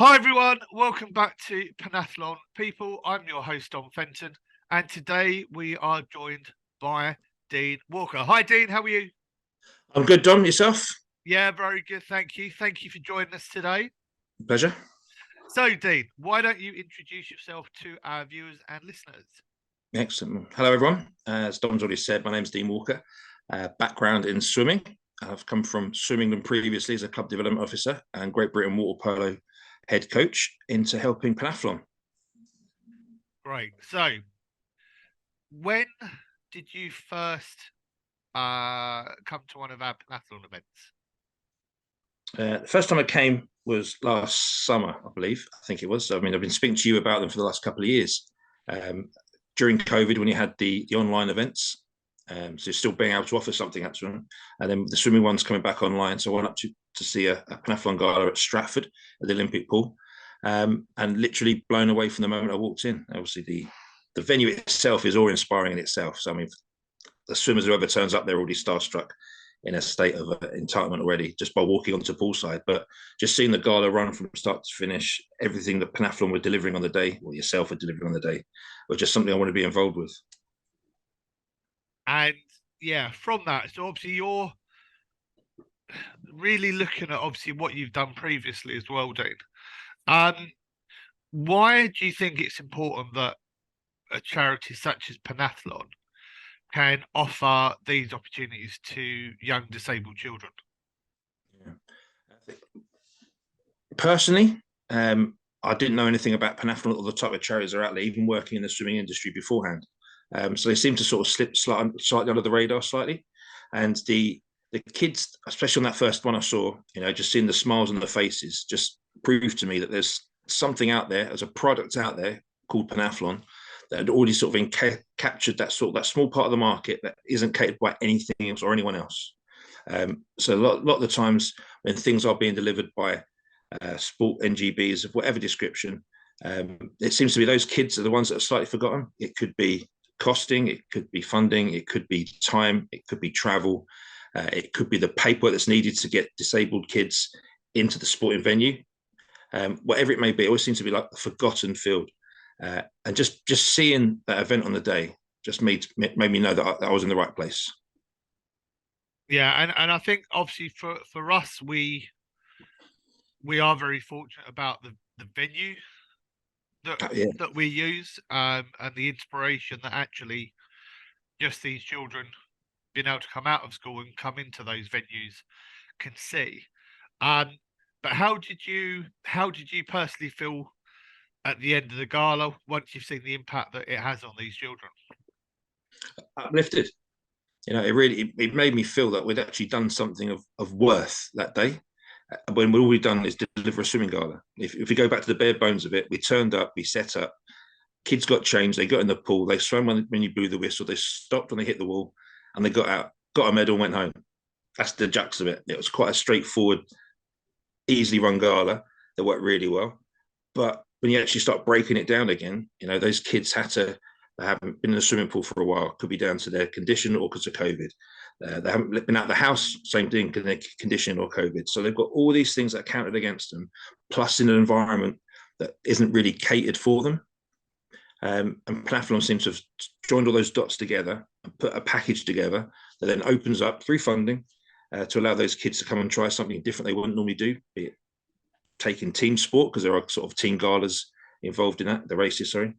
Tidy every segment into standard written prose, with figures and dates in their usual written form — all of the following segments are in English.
Hi everyone, welcome back to Panathlon people. I'm your host Dom Fenton, and today we are joined by Dean Walker. Hi Dean, how are you? I'm good, Dom. Yourself? Yeah, very good, thank you. Thank you for joining us today. Pleasure. So Dean, why don't you introduce yourself to our viewers and listeners? Excellent. Hello, everyone. As Dom's already said, my name's Dean Walker. Background in swimming. I've come from swimming previously as a club development officer and Great Britain water polo head coach into helping Panathlon. Great. So, when did you first come to one of our Panathlon events? The first time I came was last summer, I believe. I think it was. I mean, I've been speaking to you about them for the last couple of years. During COVID, when you had the online events, so you're still being able to offer something at them. And then the swimming one's coming back online. So I went up to see a Panathlon gala at Stratford at the Olympic pool, and literally blown away from the moment I walked in. Obviously, the venue itself is awe-inspiring in itself. So I mean, the swimmers, whoever turns up, they're already starstruck in a state of entitlement already just by walking onto poolside. But just seeing the gala run from start to finish, everything that Panathlon were delivering on the day, or yourself were delivering on the day, was just something I want to be involved with. And yeah, from that, so obviously you're really looking at obviously what you've done previously as well, Dean. Um, why do you think it's important that a charity such as Panathlon can offer these opportunities to young disabled children? Yeah. Personally, I didn't know anything about Panathlon or the type of charities are out there, even working in the swimming industry beforehand. So they seem to sort of slip slightly under the radar slightly. And the kids, especially on that first one I saw, just seeing the smiles on the faces, just proved to me that there's something out there, as a product out there called Panathlon, that had already sort of captured that small part of the market that isn't catered by anything else or anyone else. So a lot of the times when things are being delivered by sport NGBs of whatever description, it seems to be those kids are the ones that are slightly forgotten. It could be costing, it could be funding, it could be time, it could be travel, it could be the paperwork that's needed to get disabled kids into the sporting venue. Whatever it may be, it always seems to be like a forgotten field. And just seeing that event on the day just made me know that I was in the right place. Yeah, and I think obviously for us, we are very fortunate about the venue that Yeah. that we use, and the inspiration that actually just these children being able to come out of school and come into those venues can see. Um, but how did you personally feel at the end of the gala once you've seen the impact that it has on these children? Uplifted. It made me feel that we'd actually done something of worth that day, when all we've done is deliver a swimming gala. If we go back to the bare bones of it, we turned up, we set up, kids got changed, they got in the pool, they swam when you blew the whistle, they stopped when they hit the wall, and they got out, got a medal, and went home. That's the jux of it. It was quite a straightforward, easily run gala that worked really well. But when you actually start breaking it down again, those kids they haven't been in the swimming pool for a while. Could be down to their condition or because of COVID. They haven't been out of the house, same thing, condition or COVID. So they've got all these things that are counted against them, plus in an environment that isn't really catered for them. And Panathlon seems to have joined all those dots together and put a package together that then opens up through funding to allow those kids to come and try something different they wouldn't normally do, be it taking team sport, because there are sort of team galas involved in that, the races, sorry.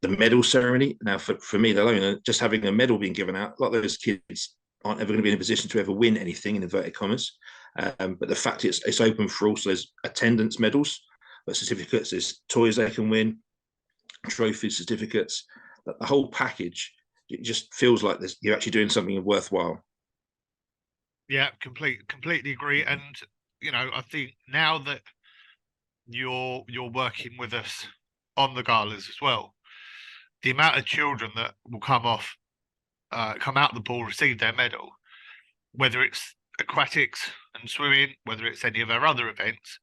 The medal ceremony. Now, for me alone, just having a medal being given out, a lot of those kids aren't ever going to be in a position to ever win anything, in inverted commas. But the fact it's open for all, so there's attendance medals, but certificates, there's toys they can win, trophies, certificates, the whole package. It just feels like you're actually doing something worthwhile. Yeah, completely agree. And I think now that you're working with us on the galas as well, the amount of children that will come out of the pool, receive their medal, whether it's aquatics and swimming, whether it's any of our other events,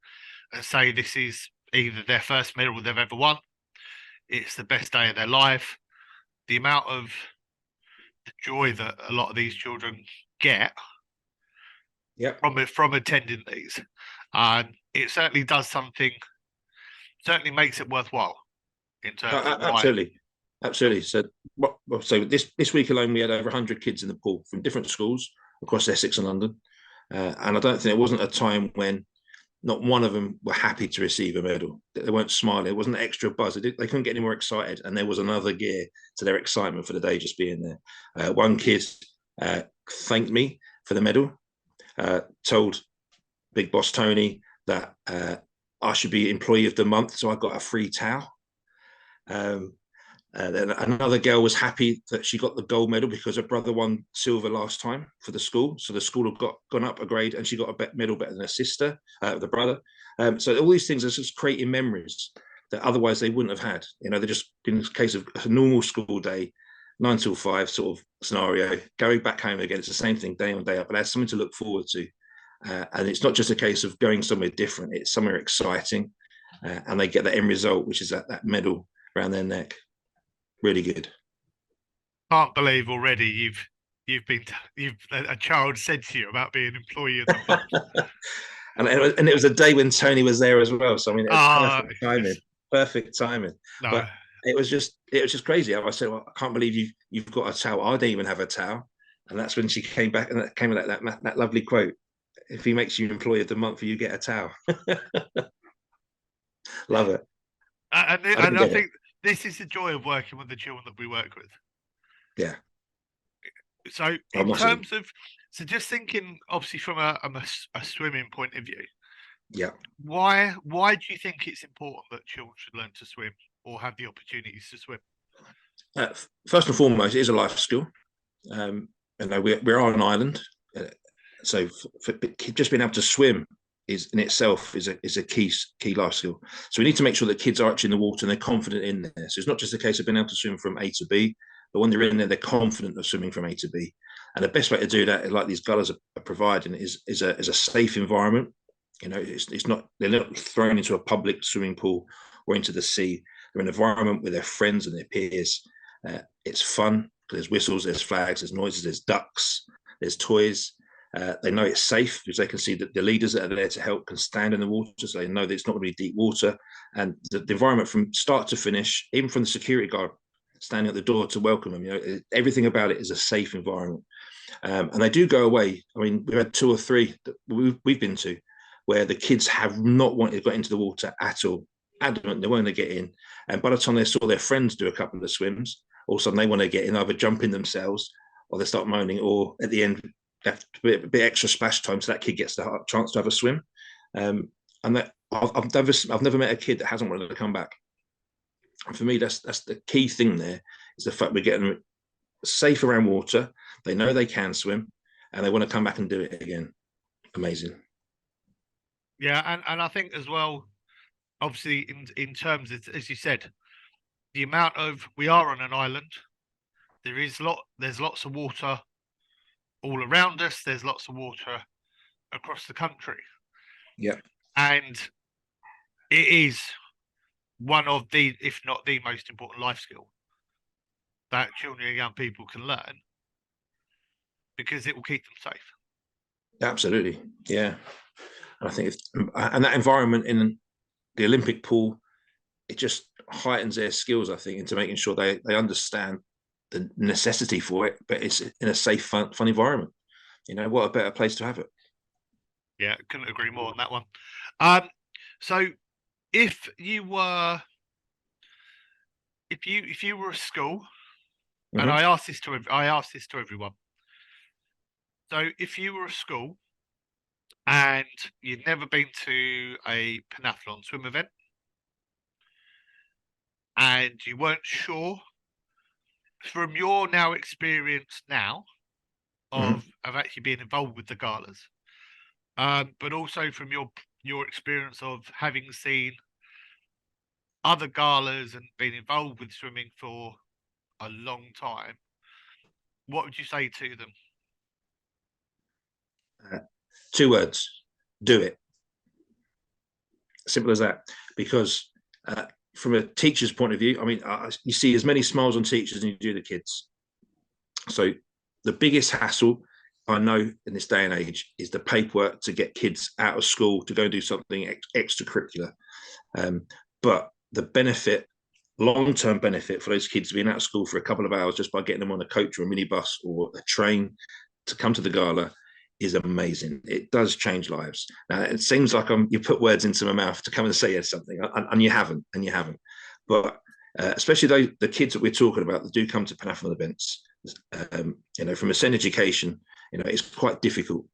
and say this is either their first medal they've ever won, it's the best day of their life. The amount of the joy that a lot of these children get Yep. from attending these. It certainly does something, certainly makes it worthwhile in terms of why. Absolutely, absolutely. So, so this week alone, we had over 100 kids in the pool from different schools across Essex and London, and I don't think there wasn't a time when not one of them were happy to receive a medal. They weren't smiling. It wasn't an extra buzz. They couldn't get any more excited, and there was another gear to their excitement for the day just being there. One kid thanked me for the medal, told Big Boss Tony that I should be Employee of the Month, so I got a free towel. Then another girl was happy that she got the gold medal because her brother won silver last time for the school. So the school had gone up a grade and she got a medal better than her sister, the brother. So all these things are just creating memories that otherwise they wouldn't have had. You know, they're just in the case of a normal school day, 9 till 5 sort of scenario, going back home again. It's the same thing day on day up, but that's something to look forward to. And it's not just a case of going somewhere different, it's somewhere exciting. And they get the end result, which is that medal around their neck. Really good. Can't believe already you've a child said to you about being Employee of the Month. and it was a day when Tony was there as well. So I mean, it was perfect timing. Yes. Perfect timing. No. But it was just crazy. I said, well, I can't believe you've got a towel. I don't even have a towel. And that's when she came back and that came with that lovely quote. If he makes you Employee of the Month, you get a towel. Love it. And I think this is the joy of working with the children that we work with. Yeah. So in terms of, so just thinking, obviously from a swimming point of view. Yeah. Why do you think it's important that children should learn to swim or have the opportunities to swim? First and foremost, it is a life skill. You know, we're on an island, so for just being able to swim is in itself is a key life skill. So we need to make sure that kids are actually in the water and they're confident in there. So it's not just a case of being able to swim from A to B, but when they're in there, they're confident of swimming from A to B. And the best way to do that, like these gullers are providing, is a safe environment. You know, it's not, they're not thrown into a public swimming pool or into the sea. They're in an environment with their friends and their peers. It's fun. There's whistles, there's flags, there's noises, there's ducks, there's toys. They know it's safe because they can see that the leaders that are there to help can stand in the water, so they know that it's not going to be deep water. And the environment from start to finish, even from the security guard standing at the door to welcome them, you know, everything about it is a safe environment. And they do go away. I mean, we've had 2 or 3 that we've been to where the kids have not wanted to get into the water at all, adamant they weren't going to get in. And by the time they saw their friends do a couple of swims, all of a sudden they want to get in, either jump in themselves or they start moaning, or at the end, have a bit extra splash time so that kid gets the chance to have a swim. And that I've never met a kid that hasn't wanted to come back. And for me, that's the key thing there, is the fact we're getting them safe around water. They know they can swim and they want to come back and do it again. Amazing. Yeah, and I think as well, obviously in terms of, as you said, the amount of, we are on an island. There's lots of water all around us. There's lots of water across the country. Yeah. And it is one of the, if not the most important life skill that children and young people can learn, because it will keep them safe. Absolutely. Yeah. And I think and that environment in the Olympic pool, it just heightens their skills, I think, into making sure they understand the necessity for it, but it's in a safe, fun environment. You know, what a better place to have it. Yeah, couldn't agree more on that one. So if you were a school, and I asked this to everyone. So if you were a school and you'd never been to a Panathlon swim event and you weren't sure, from your now experience now of actually being involved with the galas, but also from your experience of having seen other galas and been involved with swimming for a long time, what would you say to them? 2 words: do it. Simple as that. Because from a teacher's point of view, I mean, you see as many smiles on teachers than you do the kids. So the biggest hassle I know in this day and age is the paperwork to get kids out of school to go and do something extracurricular. But the benefit, long-term benefit for those kids being out of school for a couple of hours just by getting them on a coach or a minibus or a train to come to the gala is amazing. It does change lives. Now, it seems like you put words into my mouth to come and say something, and you haven't, But especially the kids that we're talking about that do come to Panathlon events, from a Sen education, it's quite difficult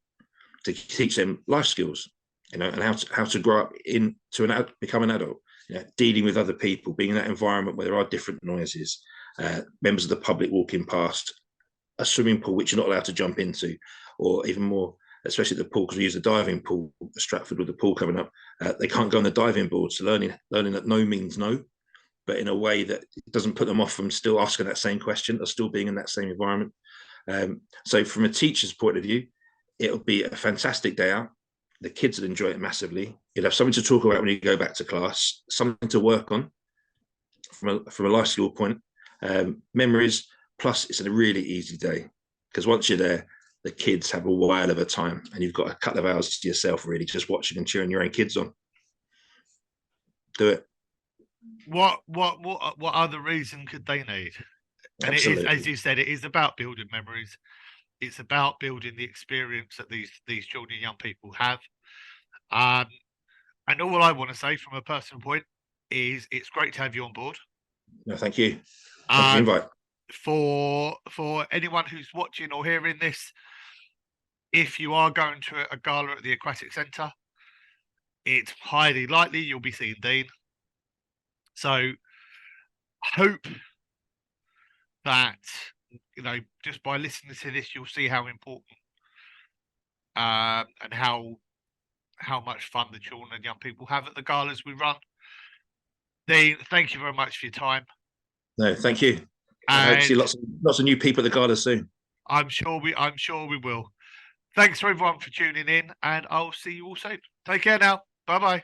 to teach them life skills, and how to grow up become an adult, dealing with other people, being in that environment where there are different noises, members of the public walking past, a swimming pool which you're not allowed to jump into, or even more, especially the pool, because we use the diving pool at Stratford with the pool coming up. They can't go on the diving board, so learning that no means no, but in a way that it doesn't put them off from still asking that same question or still being in that same environment. So from a teacher's point of view, it'll be a fantastic day out. The kids will enjoy it massively. You'll have something to talk about when you go back to class, something to work on from a life skill point, memories. Plus, it's a really easy day because once you're there, the kids have a while of a time, and you've got a couple of hours to yourself, really, just watching and cheering your own kids on. Do it. What other reason could they need? And Absolutely. it is, as you said, it is about building memories. It's about building the experience that these children and young people have. And all I want to say from a personal point is it's great to have you on board. No, thank you. Thank you for the invite. For anyone who's watching or hearing this, if you are going to a gala at the Aquatic Centre, it's highly likely you'll be seeing Dean. So I hope that, just by listening to this, you'll see how important and how much fun the children and young people have at the galas we run. Dean, thank you very much for your time. No, thank you. I hope to see lots of new people at the gala soon. I'm sure we will. Thanks to everyone for tuning in, and I'll see you all soon. Take care now. Bye bye.